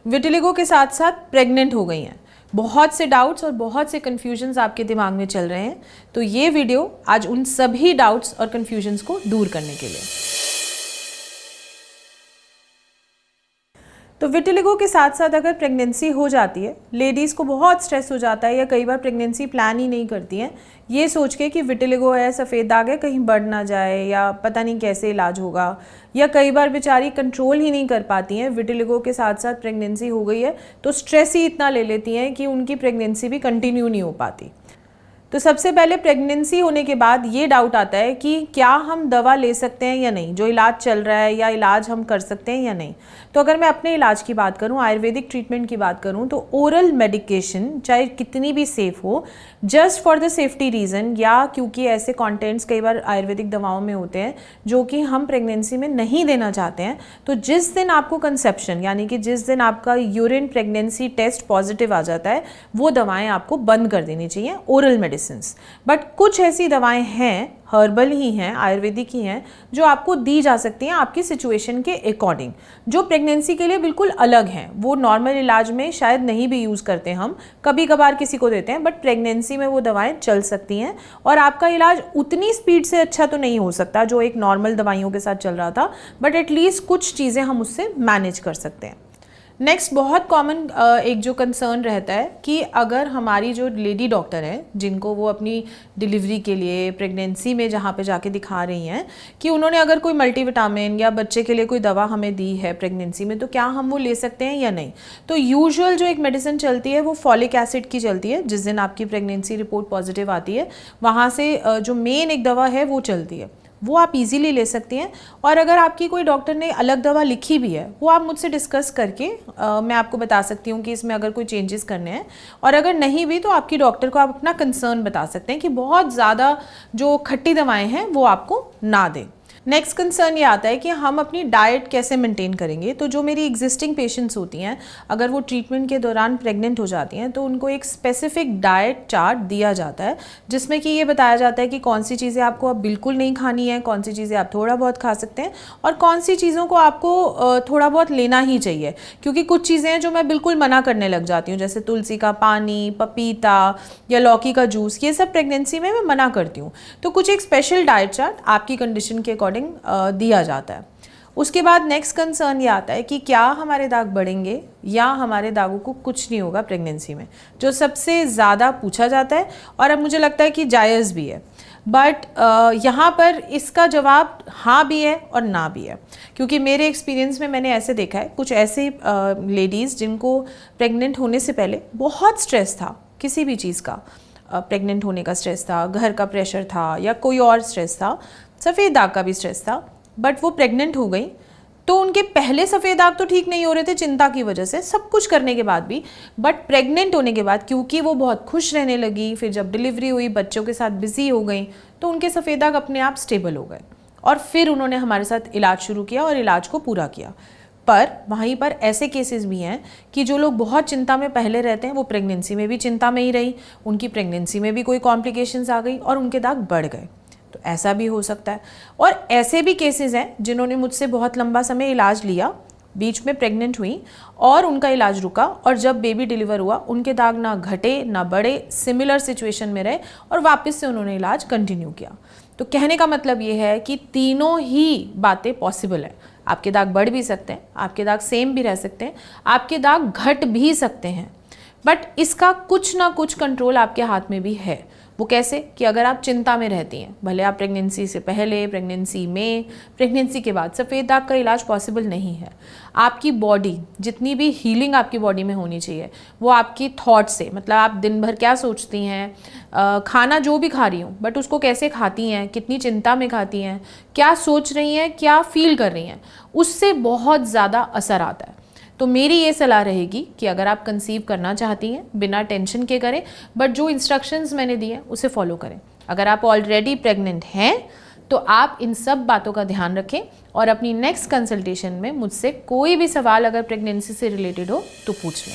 Vitiligo के साथ साथ प्रेग्नेंट हो गई हैं, बहुत से डाउट्स और बहुत से कन्फ्यूजन्स आपके दिमाग में चल रहे हैं, तो ये वीडियो आज उन सभी डाउट्स और कन्फ्यूजन्स को दूर करने के लिए। तो विटिलिगो के साथ साथ अगर प्रेगनेंसी हो जाती है, लेडीज़ को बहुत स्ट्रेस हो जाता है या कई बार प्रेगनेंसी प्लान ही नहीं करती हैं ये सोच के कि विटिलिगो है, सफ़ेद दाग है, कहीं बढ़ ना जाए या पता नहीं कैसे इलाज होगा, या कई बार बेचारी कंट्रोल ही नहीं कर पाती हैं, विटिलिगो के साथ साथ प्रेगनेंसी हो गई है तो स्ट्रेस ही इतना ले लेती हैं कि उनकी प्रेगनेंसी भी कंटिन्यू नहीं हो पाती। तो सबसे पहले प्रेगनेंसी होने के बाद ये डाउट आता है कि क्या हम दवा ले सकते हैं या नहीं, जो इलाज चल रहा है या इलाज हम कर सकते हैं या नहीं। तो अगर मैं अपने इलाज की बात करूं, आयुर्वेदिक ट्रीटमेंट की बात करूं, तो ओरल मेडिकेशन चाहे कितनी भी सेफ़ हो, just for the safety reason या क्योंकि ऐसे कंटेंट्स कई बार आयुर्वेदिक दवाओं में होते हैं जो कि हम प्रेगनेंसी में नहीं देना चाहते हैं, तो जिस दिन आपको कंसेप्शन यानी कि जिस दिन आपका यूरिन प्रेगनेंसी टेस्ट पॉजिटिव आ जाता है वो दवाएँ आपको बंद कर देनी चाहिए, ओरल मेडिसिन। बट कुछ ऐसी दवाएं हैं, हर्बल ही हैं, आयुर्वेदिक ही हैं, जो आपको दी जा सकती हैं आपकी सिचुएशन के अकॉर्डिंग, जो प्रेगनेंसी के लिए बिल्कुल अलग हैं। वो नॉर्मल इलाज में शायद नहीं भी यूज़ करते, हम कभी कभार किसी को देते हैं, बट प्रेगनेंसी में वो दवाएं चल सकती हैं और आपका इलाज उतनी स्पीड से अच्छा तो नहीं हो सकता जो एक नॉर्मल दवाइयों के साथ चल रहा था, बट एटलीस्ट कुछ चीज़ें हम उससे मैनेज कर सकते हैं। नेक्स्ट बहुत कॉमन एक जो कंसर्न रहता है कि अगर हमारी जो लेडी डॉक्टर है जिनको वो अपनी डिलीवरी के लिए प्रेगनेंसी में जहाँ पे जाके दिखा रही हैं कि उन्होंने अगर कोई मल्टीविटामिन या बच्चे के लिए कोई दवा हमें दी है प्रेगनेंसी में, तो क्या हम वो ले सकते हैं या नहीं। तो यूजुअल जो एक मेडिसिन चलती है वो फॉलिक एसिड की चलती है, जिस दिन आपकी प्रेगनेंसी रिपोर्ट पॉजिटिव आती है वहाँ से जो मेन एक दवा है वो चलती है, वो आप इजीली ले सकती हैं। और अगर आपकी कोई डॉक्टर ने अलग दवा लिखी भी है वो आप मुझसे डिस्कस करके मैं आपको बता सकती हूँ कि इसमें अगर कोई चेंजेस करने हैं, और अगर नहीं भी तो आपकी डॉक्टर को आप अपना कंसर्न बता सकते हैं कि बहुत ज़्यादा जो खट्टी दवाएं हैं वो आपको ना दें। नेक्स्ट कंसर्न ये आता है कि हम अपनी डाइट कैसे मेंटेन करेंगे। तो जो मेरी एग्जिस्टिंग पेशेंट्स होती हैं, अगर वो ट्रीटमेंट के दौरान प्रेग्नेंट हो जाती हैं तो उनको एक स्पेसिफिक डाइट चार्ट दिया जाता है जिसमें कि ये बताया जाता है कि कौन सी चीज़ें आपको अब बिल्कुल नहीं खानी है, कौन सी चीज़ें आप थोड़ा बहुत खा सकते हैं और कौन सी चीज़ों को आपको थोड़ा बहुत लेना ही चाहिए। क्योंकि कुछ चीज़ें हैं जो मैं बिल्कुल मना करने लग जाती हूँ, जैसे तुलसी का पानी, पपीता या लौकी का जूस, ये सब प्रेगनेंसी में मैं मना करती हूँ। तो कुछ एक स्पेशल डाइट चार्ट आपकी कंडीशन के अकॉर्डिंग दिया जाता है। उसके बाद नेक्स्ट कंसर्न ये आता है कि क्या हमारे दाग बढ़ेंगे या हमारे दागों को कुछ नहीं होगा प्रेगनेंसी में, जो सबसे ज़्यादा पूछा जाता है और अब मुझे लगता है कि जायज़ भी है। बट यहाँ पर इसका जवाब हाँ भी है और ना भी है, क्योंकि मेरे एक्सपीरियंस में मैंने ऐसे देखा है कुछ ऐसे लेडीज़ जिनको प्रेग्नेंट होने से पहले बहुत स्ट्रेस था, किसी भी चीज़ का, प्रेग्नेंट होने का स्ट्रेस था, घर का प्रेशर था या कोई और स्ट्रेस था, सफ़ेद दाग का भी स्ट्रेस था, बट वो प्रेग्नेंट हो गई तो उनके पहले सफ़ेद दाग तो ठीक नहीं हो रहे थे चिंता की वजह से, सब कुछ करने के बाद भी, बट प्रेग्नेंट होने के बाद क्योंकि वो बहुत खुश रहने लगी, फिर जब डिलीवरी हुई, बच्चों के साथ बिजी हो गई, तो उनके सफ़ेद दाग अपने आप स्टेबल हो गए और फिर उन्होंने हमारे साथ इलाज शुरू किया और इलाज को पूरा किया। पर वहीं पर ऐसे केसेस भी हैं कि जो लोग बहुत चिंता में पहले रहते हैं वो प्रेगनेंसी में भी चिंता में ही रही, उनकी प्रेगनेंसी में भी कोई कॉम्प्लिकेशंस आ गई और उनके दाग बढ़ गए, तो ऐसा भी हो सकता है। और ऐसे भी केसेस हैं जिन्होंने मुझसे बहुत लंबा समय इलाज लिया, बीच में प्रेग्नेंट हुई और उनका इलाज रुका और जब बेबी डिलीवर हुआ उनके दाग ना घटे ना बढ़े, सिमिलर सिचुएशन में रहे और वापस से उन्होंने इलाज कंटिन्यू किया। तो कहने का मतलब ये है कि तीनों ही बातें पॉसिबल है। आपके दाग बढ़ भी सकते हैं, आपके दाग सेम भी रह सकते हैं, आपके दाग घट भी सकते हैं, बट इसका कुछ ना कुछ कंट्रोल आपके हाथ में भी है। वो कैसे कि अगर आप चिंता में रहती हैं, भले आप प्रेगनेंसी से पहले, प्रेगनेंसी में, प्रेगनेंसी के बाद, सफ़ेद दाग का इलाज पॉसिबल नहीं है। आपकी बॉडी, जितनी भी हीलिंग आपकी बॉडी में होनी चाहिए वो आपकी थॉट से, मतलब आप दिन भर क्या सोचती हैं, खाना जो भी खा रही हूँ बट उसको कैसे खाती हैं, कितनी चिंता में खाती हैं, क्या सोच रही हैं, क्या फील कर रही हैं, उससे बहुत ज़्यादा असर आता है। तो मेरी ये सलाह रहेगी कि अगर आप कंसीव करना चाहती हैं बिना टेंशन के करें, बट जो इंस्ट्रक्शंस मैंने दिए उसे फॉलो करें। अगर आप ऑलरेडी प्रेग्नेंट हैं तो आप इन सब बातों का ध्यान रखें और अपनी नेक्स्ट कंसल्टेशन में मुझसे कोई भी सवाल अगर प्रेगनेंसी से रिलेटेड हो तो पूछ लें।